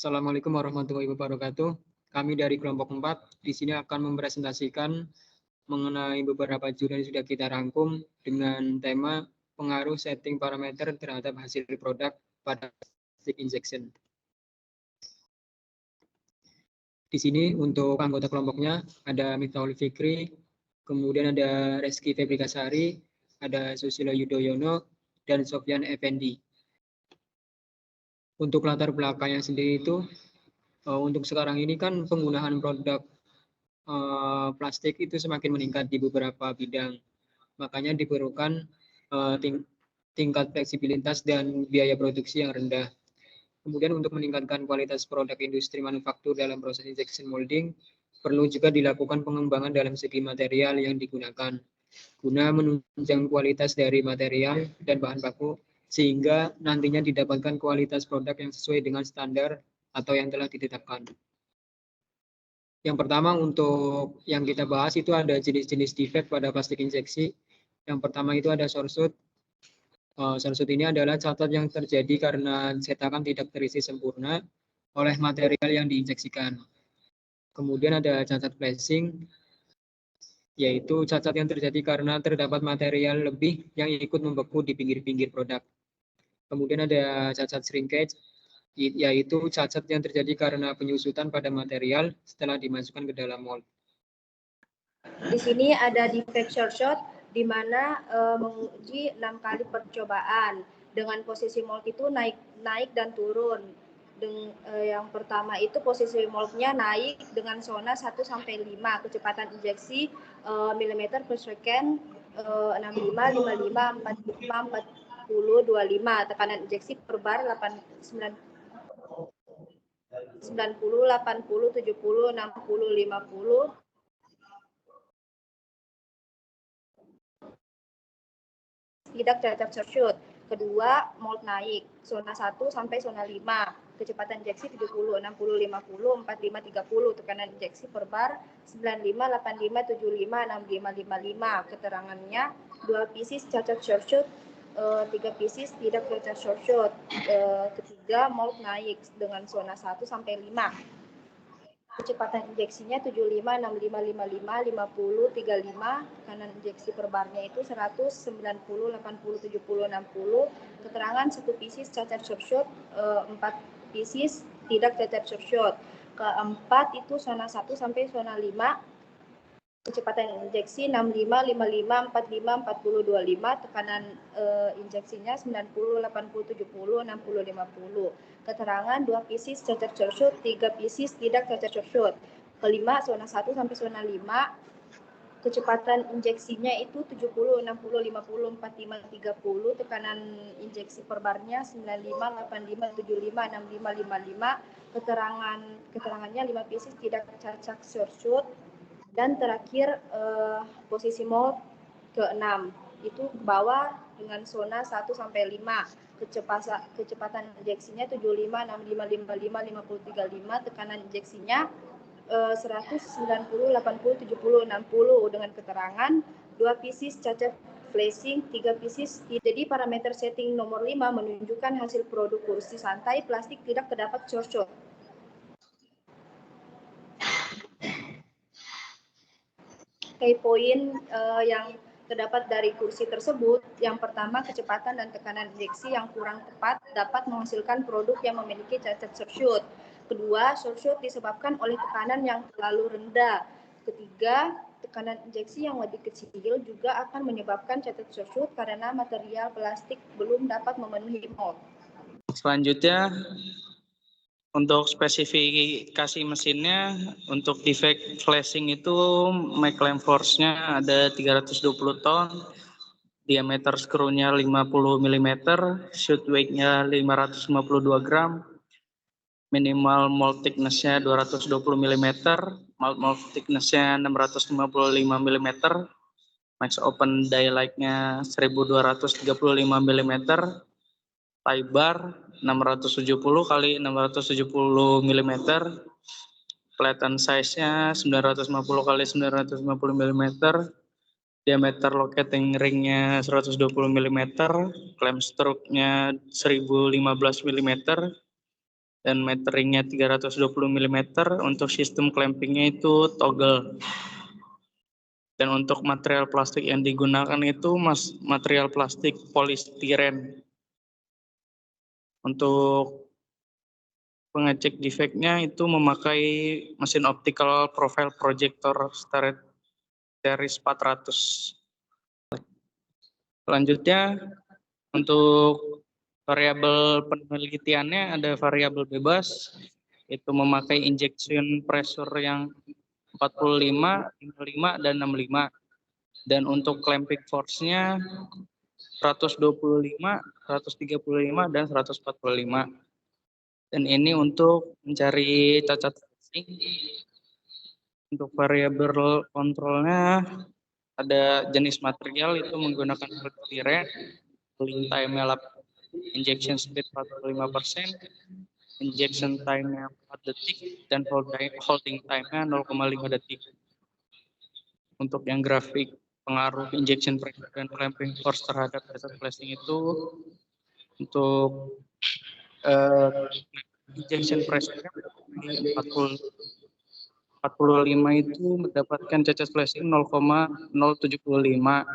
Assalamualaikum warahmatullahi wabarakatuh. Kami dari kelompok 4 di sini akan mempresentasikan mengenai beberapa jurnal yang sudah kita rangkum dengan tema pengaruh setting parameter terhadap hasil produk pada plastic injection. Di sini untuk anggota kelompoknya ada Miftahul Fikri, kemudian ada Reski Febrikasari, ada Susilo Yudhoyono, dan Sofyan Effendi. Untuk latar belakangnya sendiri itu, untuk sekarang ini kan penggunaan produk plastik itu semakin meningkat di beberapa bidang. Makanya diperlukan tingkat fleksibilitas dan biaya produksi yang rendah. Kemudian untuk meningkatkan kualitas produk industri manufaktur dalam proses injection molding, perlu juga dilakukan pengembangan dalam segi material yang digunakan, guna menunjang kualitas dari material dan bahan baku, sehingga nantinya didapatkan kualitas produk yang sesuai dengan standar atau yang telah ditetapkan. Yang pertama untuk yang kita bahas itu ada jenis-jenis defect pada plastik injeksi. Yang pertama itu ada short-shoot. Short-shoot ini adalah cacat yang terjadi karena cetakan tidak terisi sempurna oleh material yang diinjeksikan. Kemudian ada cacat flashing, yaitu cacat yang terjadi karena terdapat material lebih yang ikut membeku di pinggir-pinggir produk. Kemudian ada cacat shrinkage, yaitu cacat yang terjadi karena penyusutan pada material setelah dimasukkan ke dalam mold. Di sini ada defect short di mana menguji 6 kali percobaan dengan posisi mold itu naik dan turun. Yang pertama itu posisi moldnya naik dengan zona 1 sampai 5, kecepatan injeksi mm per second 65, 55, 45, 40, 25, tekanan injeksi per bar 90, 80, 70, 60, 50. Tidak cacat short. Kedua, mold naik, zona 1 sampai zona 5, kecepatan injeksi 70, 60, 50, 45, 30, tekanan injeksi per bar 95, 85, 75, 65, 55. Keterangannya 2 pieces cacat short, 3 pieces tidak cacat short. Ketiga, mold naik dengan zona 1 sampai 5. Kecepatan injeksinya 75, 65, 55, 50, 35, tekanan injeksi per barnya itu 100, 90, 80, 70, 60. Keterangan 1 pieces cacat short, 4 pieces tidak cacat short. Keempat itu zona 1 sampai zona 5. Kecepatan injeksi 65, 55, 45, 40, 25, tekanan injeksinya 90, 80, 70, 60, 50. Keterangan 2 pieces cacat short, 3 pieces tidak cacat short. Kelima, zona 1 sampai zona 5. Kecepatan injeksinya itu 70, 60, 50, 45, 30, tekanan injeksi per barnya 95, 85, 75, 65, 55. Keterangannya 5 pieces tidak cacat short. Dan terakhir posisi mold ke-6 itu bawah dengan zona 1 sampai 5. Kecepatan injeksinya 75, 65, 55, 50, 35, tekanan injeksinya 100, 90, 80, 70, 60 dengan keterangan 2 pieces cacat flashing, 3 pieces. Jadi parameter setting nomor 5 menunjukkan hasil produk kursi santai plastik tidak terdapat short. Key point yang terdapat dari kursi tersebut, yang pertama kecepatan dan tekanan injeksi yang kurang tepat dapat menghasilkan produk yang memiliki cacat short. Kedua, short disebabkan oleh tekanan yang terlalu rendah. Ketiga, tekanan injeksi yang lebih kecil juga akan menyebabkan cacat short karena material plastik belum dapat memenuhi mold. Selanjutnya, untuk spesifikasi mesinnya, untuk defect flashing itu McLaren force-nya ada 320 ton, diameter skrunya 50 mm, shoot weight-nya 552 gram, minimal mold thickness-nya 220 mm, mold thickness-nya 655 mm, max open die like-nya 1235 mm, tie bar 670 kali 670 mm, flatten size-nya 950 kali 950 mm, diameter locating ring-nya 120 mm, clamp stroke-nya 1015 mm, dan meteringnya 320 mm. Untuk sistem clampingnya itu toggle. Dan untuk material plastik yang digunakan itu material plastik polistiren. Untuk pengecek defeknya itu memakai mesin optical profile projector series 400. Selanjutnya untuk variabel penelitiannya ada variabel bebas, itu memakai injection pressure yang 45, 55, dan 65. Dan untuk clamping force-nya 125, 135, dan 145. Dan ini untuk mencari cacat flashing. Untuk variabel kontrolnya ada jenis material itu menggunakan polistiren, cooling time-nya injection speed 45%, injection time-nya 4 detik, dan holding time-nya 0,5 detik. Untuk yang grafik pengaruh injection pressure dan clamping force terhadap cacat flashing itu, untuk injection pressure-nya 45 itu mendapatkan cacat flashing 0,075.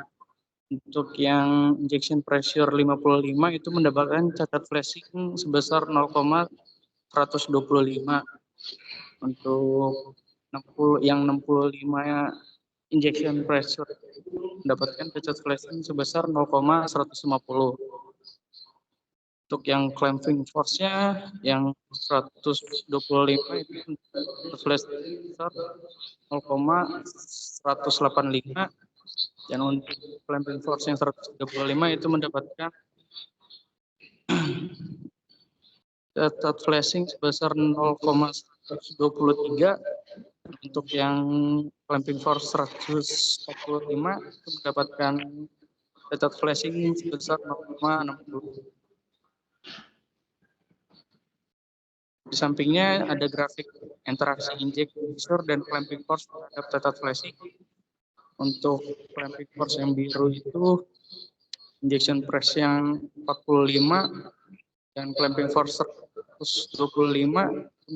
Untuk yang injection pressure 55 itu mendapatkan cacat flashing sebesar 0,125. Untuk yang 65 injection pressure mendapatkan cacat flashing sebesar 0,150. Untuk yang clamping force-nya yang 125 itu flashing sebesar 0,185. Dan untuk clamping force yang 135 itu mendapatkan cacat flashing sebesar 0,123. Untuk yang clamping force 145 itu mendapatkan cacat flashing sebesar 0,60. Di sampingnya ada grafik interaksi injection pressure dan clamping force terhadap cacat flashing. Untuk clamping force yang biru itu injection press yang 45 dan clamping force 125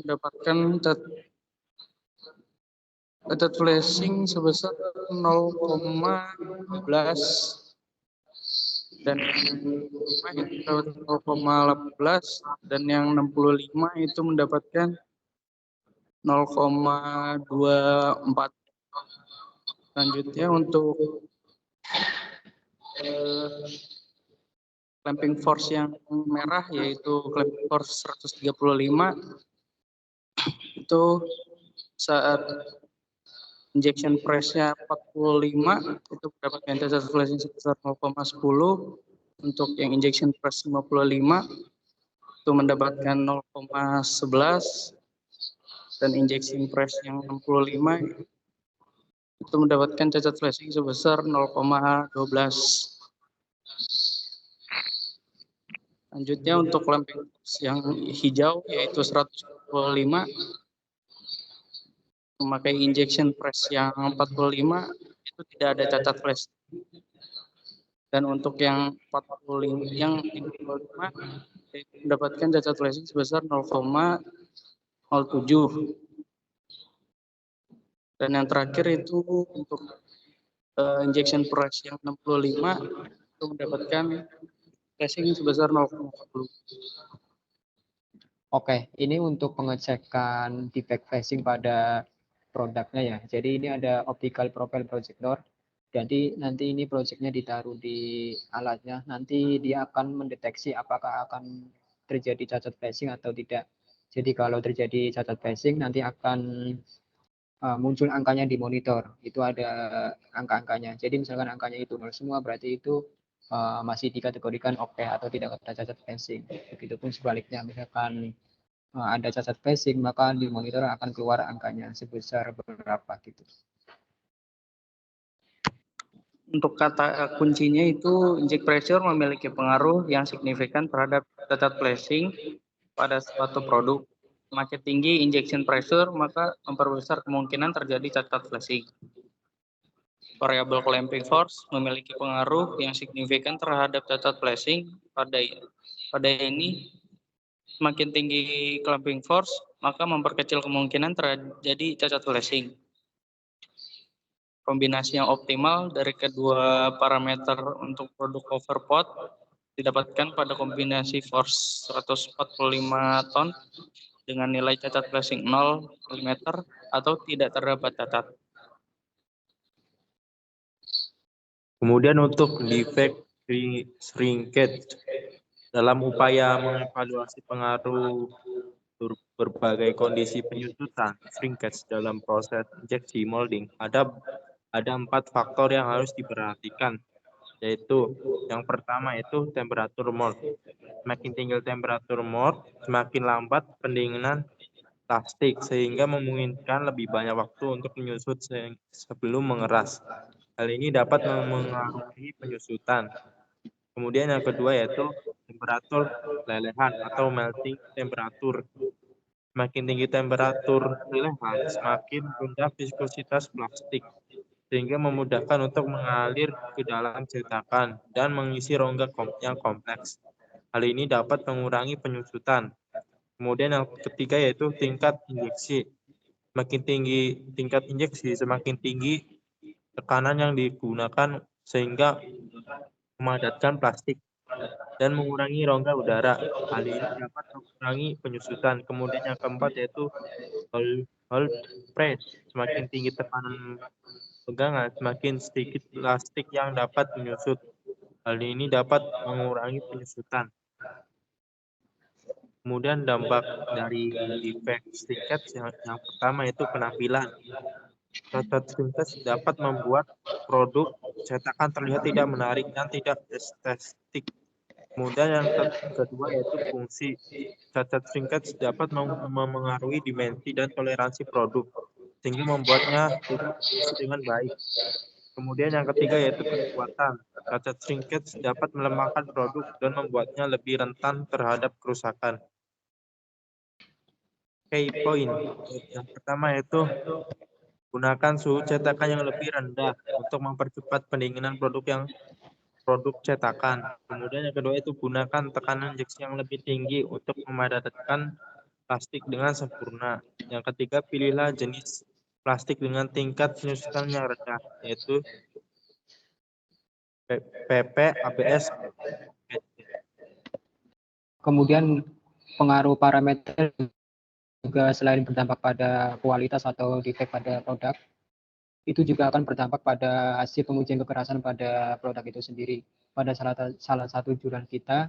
mendapatkan cacat flashing sebesar 0,11 dan 0,18 dan yang 65 itu mendapatkan 0,24. Selanjutnya untuk clamping force yang merah yaitu clamping force 135 itu saat injection press-nya 45 itu mendapatkan cacat flashing sebesar 0,10. Untuk yang injection press 55 itu mendapatkan 0,11 dan injection press yang 65 itu mendapatkan cacat flashing sebesar 0,12. Selanjutnya untuk clamping force yang hijau yaitu 125 memakai injection press yang 45 itu tidak ada cacat flash. Dan untuk yang 45 mendapatkan cacat flashing sebesar 0,07. Dan yang terakhir itu untuk injection press yang 65 itu mendapatkan flashing sebesar 0,10. Oke, ini untuk pengecekan defect flashing pada produknya ya. Jadi ini ada optical profile projector. Jadi nanti ini projectnya ditaruh di alatnya. Nanti dia akan mendeteksi apakah akan terjadi cacat flashing atau tidak. Jadi kalau terjadi cacat flashing nanti akan muncul angkanya di monitor. Itu ada angka-angkanya. Jadi misalkan angkanya itu 0 semua, berarti itu masih dikategorikan oke atau tidak ada cacat flashing. Begitupun sebaliknya, misalkan ada cacat flashing, maka di monitor akan keluar angkanya sebesar berapa gitu. Untuk kata kuncinya itu inject pressure memiliki pengaruh yang signifikan terhadap cacat flashing pada suatu produk. Semakin tinggi injection pressure, maka memperbesar kemungkinan terjadi cacat flashing. Variabel clamping force memiliki pengaruh yang signifikan terhadap cacat flashing. Pada ini semakin tinggi clamping force, maka memperkecil kemungkinan terjadi cacat flashing. Kombinasi yang optimal dari kedua parameter untuk produk overpot didapatkan pada kombinasi force 145 ton dengan nilai cacat flashing 0 mm atau tidak terdapat cacat. Kemudian untuk defect shrinkage, dalam upaya mengevaluasi pengaruh berbagai kondisi penyusutan shrinkage dalam proses injeksi molding, ada 4 faktor yang harus diperhatikan, yaitu yang pertama itu temperatur mold. Semakin tinggi temperatur mold, semakin lambat pendinginan plastik sehingga memungkinkan lebih banyak waktu untuk menyusut sebelum mengeras. Hal ini dapat mengaruhi penyusutan. Kemudian yang kedua yaitu temperatur lelehan atau melting temperatur. Semakin tinggi temperatur lelehan, semakin rendah viskositas plastik, sehingga memudahkan untuk mengalir ke dalam cetakan dan mengisi rongga yang kompleks. Hal ini dapat mengurangi penyusutan. Kemudian yang ketiga yaitu tingkat injeksi. Semakin tinggi tingkat injeksi, semakin tinggi tekanan yang digunakan sehingga memadatkan plastik dan mengurangi rongga udara. Hal ini dapat mengurangi penyusutan. Kemudian yang keempat yaitu hold press. Semakin tinggi tekanan pegangan, semakin sedikit plastik yang dapat menyusut. Hal ini dapat mengurangi penyusutan. Kemudian dampak dari defect shrinkage yang pertama itu penampilan. Cacat shrinkage dapat membuat produk cetakan terlihat tidak menarik dan tidak estetik. Kemudian yang kedua yaitu fungsi. Cacat shrinkage dapat memengaruhi dimensi dan toleransi produk, sehingga membuatnya tidak berfungsi dengan baik. Kemudian yang ketiga yaitu kekuatan. Cacat shrinkage dapat melemahkan produk dan membuatnya lebih rentan terhadap kerusakan. Key point. Yang pertama yaitu gunakan suhu cetakan yang lebih rendah untuk mempercepat pendinginan produk cetakan. Kemudian yang kedua itu gunakan tekanan injeksi yang lebih tinggi untuk memadatkan plastik dengan sempurna. Yang ketiga, pilihlah jenis plastik dengan tingkat penyusutan yang rendah, yaitu PP, ABS. Kemudian pengaruh parameter juga selain berdampak pada kualitas atau defect pada produk, itu juga akan berdampak pada hasil pengujian kekerasan pada produk itu sendiri. Pada salah satu jurnal kita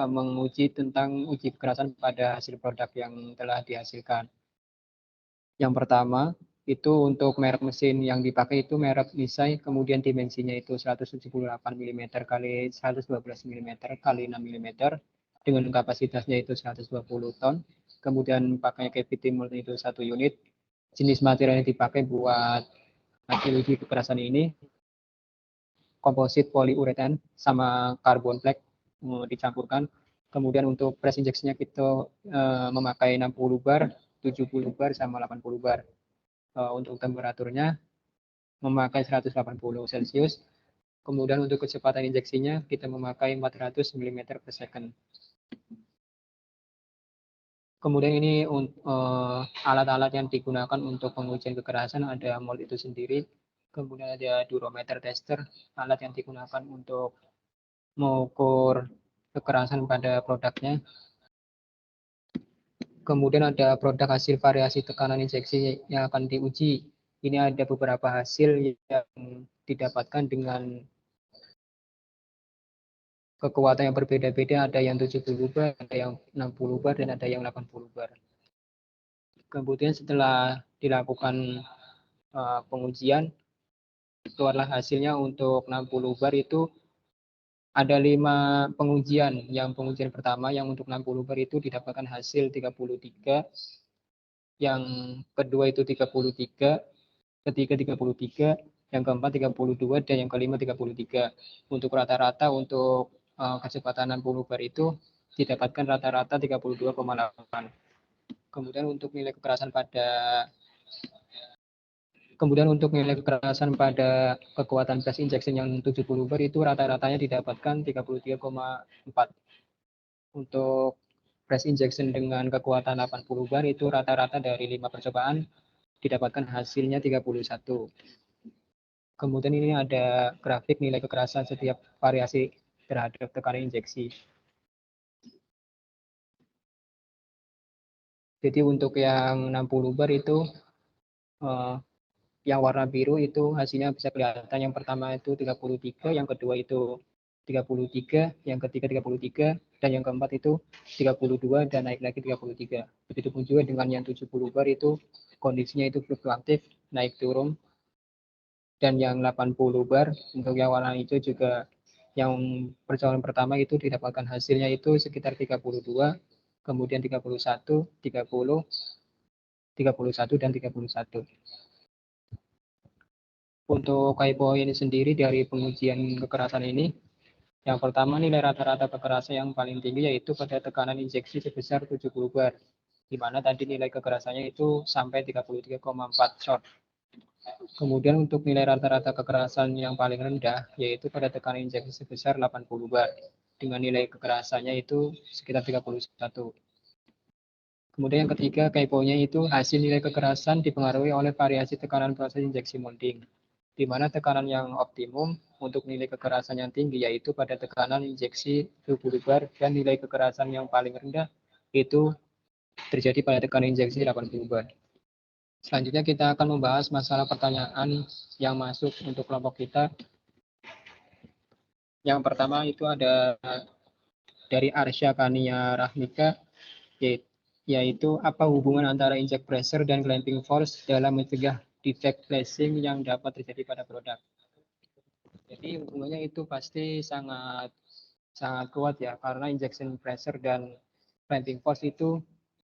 menguji tentang uji kekerasan pada hasil produk yang telah dihasilkan. Yang pertama, itu untuk merek mesin yang dipakai itu merek Nissan, kemudian dimensinya itu 178 mm kali 112 mm kali 6 mm, dengan kapasitasnya itu 120 ton. Kemudian pakai cavity mold itu 1 unit. Jenis material yang dipakai buat hasil uji kekerasan ini komposit poliuretan sama karbon black dicampurkan. Kemudian untuk press injeksinya kita memakai 60 bar, 70 bar sama 80 bar. Untuk temperaturnya memakai 180 Celcius. Kemudian untuk kecepatan injeksinya kita memakai 400 mm per second. Kemudian ini alat-alat yang digunakan untuk pengujian kekerasan, ada mold itu sendiri. Kemudian ada durometer tester, alat yang digunakan untuk mengukur kekerasan pada produknya. Kemudian ada produk hasil variasi tekanan injeksi yang akan diuji. Ini ada beberapa hasil yang didapatkan dengan kekuatan yang berbeda-beda, ada yang 70 bar, ada yang 60 bar, dan ada yang 80 bar. Kemudian setelah dilakukan pengujian, keluarlah hasilnya untuk 60 bar itu ada 5 pengujian. Yang pengujian pertama yang untuk 60 bar itu didapatkan hasil 33, yang kedua itu 33, ketiga 33, yang keempat 32, dan yang kelima 33. Untuk rata-rata untuk kecepatan 60 bar itu didapatkan rata-rata 32,8. Kemudian untuk nilai kekerasan pada kekuatan press injection yang 70 bar itu rata-ratanya didapatkan 33,4. Untuk press injection dengan kekuatan 80 bar itu rata-rata dari 5 percobaan didapatkan hasilnya 31. Kemudian ini ada grafik nilai kekerasan setiap variasi terhadap tekanan injeksi. Jadi untuk yang 60 bar itu yang warna biru itu hasilnya bisa kelihatan. Yang pertama itu 33, yang kedua itu 33, yang ketiga 33, dan yang keempat itu 32 dan naik lagi 33. Begitu pun juga dengan yang 70 bar itu kondisinya itu fluktuatif, naik turun. Dan yang 80 bar untuk yang warna hijau juga yang percobaan pertama itu didapatkan hasilnya itu sekitar 32, kemudian 31, 30, 31 dan 31. Untuk key point sendiri dari pengujian kekerasan ini, yang pertama nilai rata-rata kekerasan yang paling tinggi yaitu pada tekanan injeksi sebesar 70 bar, di mana tadi nilai kekerasannya itu sampai 33,4 short. Kemudian untuk nilai rata-rata kekerasan yang paling rendah yaitu pada tekanan injeksi sebesar 80 bar, dengan nilai kekerasannya itu sekitar 31. Kemudian yang ketiga, key point-nya itu hasil nilai kekerasan dipengaruhi oleh variasi tekanan proses injeksi molding, di mana tekanan yang optimum untuk nilai kekerasan yang tinggi yaitu pada tekanan injeksi 20 bar dan nilai kekerasan yang paling rendah itu terjadi pada tekanan injeksi 80 bar. Selanjutnya kita akan membahas masalah pertanyaan yang masuk untuk kelompok kita. Yang pertama itu ada dari Arsya Kania Rahmika, yaitu apa hubungan antara inject pressure dan clamping force dalam mencegah defect flashing yang dapat terjadi pada produk. Jadi hubungannya itu pasti sangat kuat ya, karena injection pressure dan clamping force itu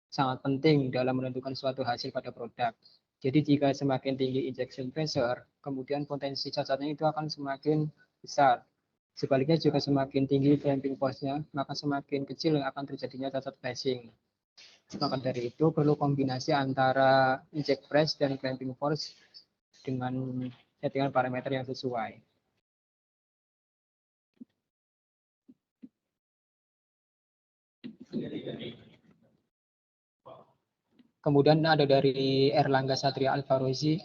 sangat penting dalam menentukan suatu hasil pada produk. Jadi jika semakin tinggi injection pressure, kemudian potensi cacatnya itu akan semakin besar. Sebaliknya jika semakin tinggi clamping force-nya, maka semakin kecil akan terjadinya cacat flashing. Maka dari itu perlu kombinasi antara inject press dan clamping force dengan settingan parameter yang sesuai. Kemudian ada dari Erlangga Satria Alfarozi,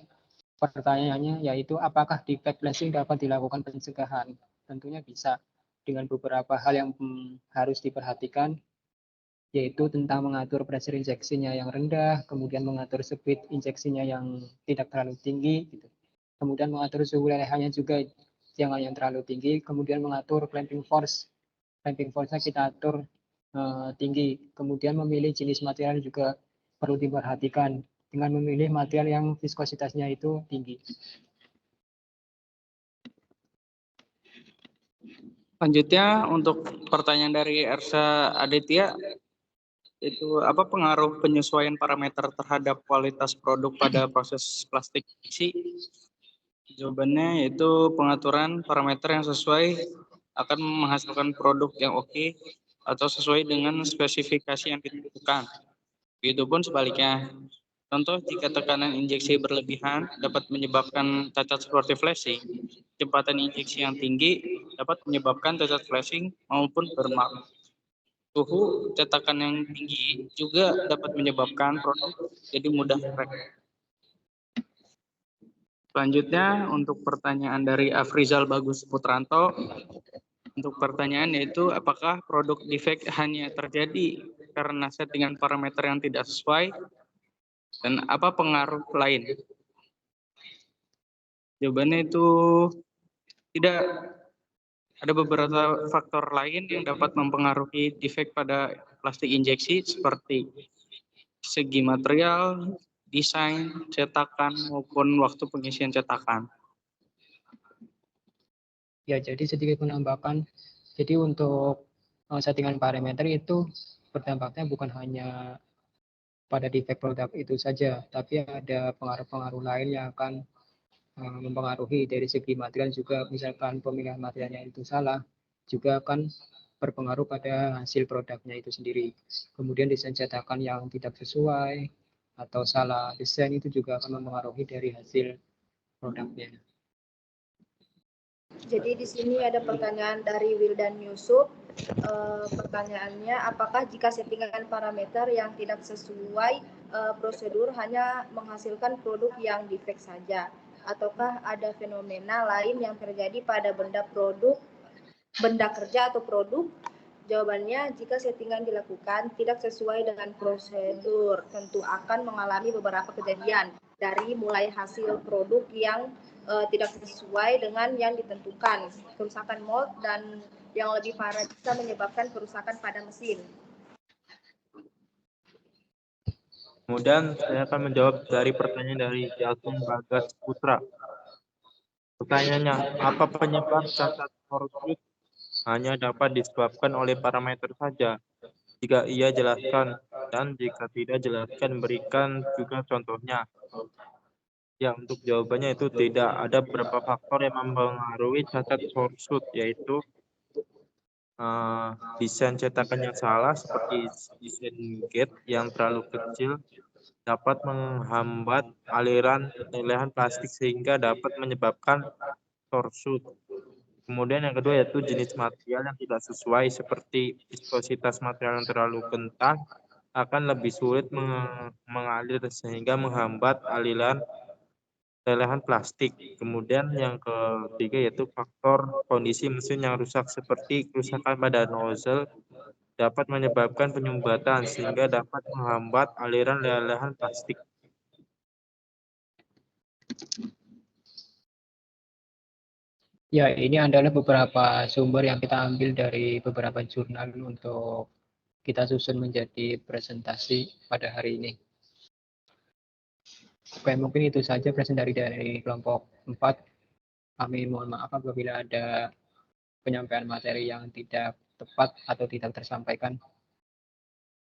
pertanyaannya yaitu apakah defect flashing dapat dilakukan pencegahan? Tentunya bisa, dengan beberapa hal yang harus diperhatikan, yaitu tentang mengatur pressure injeksinya yang rendah, kemudian mengatur speed injeksinya yang tidak terlalu tinggi, gitu. Kemudian mengatur suhu lelehannya juga jangan yang terlalu tinggi, kemudian mengatur clamping force. Clamping force-nya kita atur tinggi, kemudian memilih jenis material juga perlu diperhatikan dengan memilih material yang viskositasnya itu tinggi. Selanjutnya untuk pertanyaan dari Ersa Aditya, itu apa pengaruh penyesuaian parameter terhadap kualitas produk pada proses plastik injeksi? Jawabannya yaitu pengaturan parameter yang sesuai akan menghasilkan produk yang oke atau sesuai dengan spesifikasi yang dibutuhkan. Begitupun sebaliknya. Contoh, jika tekanan injeksi berlebihan dapat menyebabkan cacat seperti flashing, kecepatan injeksi yang tinggi dapat menyebabkan cacat flashing maupun burn-out. Suhu cetakan yang tinggi juga dapat menyebabkan produk jadi mudah crack. Selanjutnya untuk pertanyaan dari Afrizal Bagus Putranto. Untuk pertanyaan yaitu apakah produk defect hanya terjadi karena settingan parameter yang tidak sesuai dan apa pengaruh lain? Jawabannya itu tidak. Ada beberapa faktor lain yang dapat mempengaruhi defect pada plastik injeksi seperti segi material, desain, cetakan, maupun waktu pengisian cetakan. Ya, jadi sedikit menambahkan, jadi untuk settingan parameter itu berdampaknya bukan hanya pada defect produk itu saja, tapi ada pengaruh-pengaruh lain yang akan mempengaruhi dari segi material juga. Misalkan pemilihan materialnya itu salah, juga akan berpengaruh pada hasil produknya itu sendiri. Kemudian desain cetakan yang tidak sesuai atau salah desain itu juga akan mempengaruhi dari hasil produknya. Jadi di sini ada pertanyaan dari Wildan Yusuf. Pertanyaannya, apakah jika settingan parameter yang tidak sesuai prosedur hanya menghasilkan produk yang defect saja? Ataukah ada fenomena lain yang terjadi pada benda kerja atau produk? Jawabannya, jika settingan dilakukan tidak sesuai dengan prosedur, tentu akan mengalami beberapa kejadian, dari mulai hasil produk yang tidak sesuai dengan yang ditentukan, kerusakan mold, dan yang lebih parah bisa menyebabkan kerusakan pada mesin. Kemudian saya akan menjawab dari pertanyaan dari Jaltung Bagas Putra. Pertanyaannya, apa penyebab cacat Forsooth hanya dapat disebabkan oleh parameter saja? Jika iya, jelaskan. Dan jika tidak, jelaskan, berikan juga contohnya. Ya, untuk jawabannya itu tidak. Ada beberapa faktor yang mempengaruhi cacat Forsooth, yaitu desain cetakan yang salah, seperti desain gate yang terlalu kecil, dapat menghambat aliran lelehan plastik sehingga dapat menyebabkan Forsooth. Kemudian yang kedua yaitu jenis material yang tidak sesuai, seperti viskositas material yang terlalu kental akan lebih sulit mengalir sehingga menghambat aliran lelehan plastik. Kemudian yang ketiga yaitu faktor kondisi mesin yang rusak, seperti kerusakan pada nozzle dapat menyebabkan penyumbatan sehingga dapat menghambat aliran lelehan plastik. Ya, ini adalah beberapa sumber yang kita ambil dari beberapa jurnal untuk kita susun menjadi presentasi pada hari ini. Oke, mungkin itu saja presentasi dari kelompok 4. Kami mohon maaf apabila ada penyampaian materi yang tidak tepat atau tidak tersampaikan.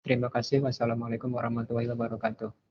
Terima kasih. Wassalamualaikum warahmatullahi wabarakatuh.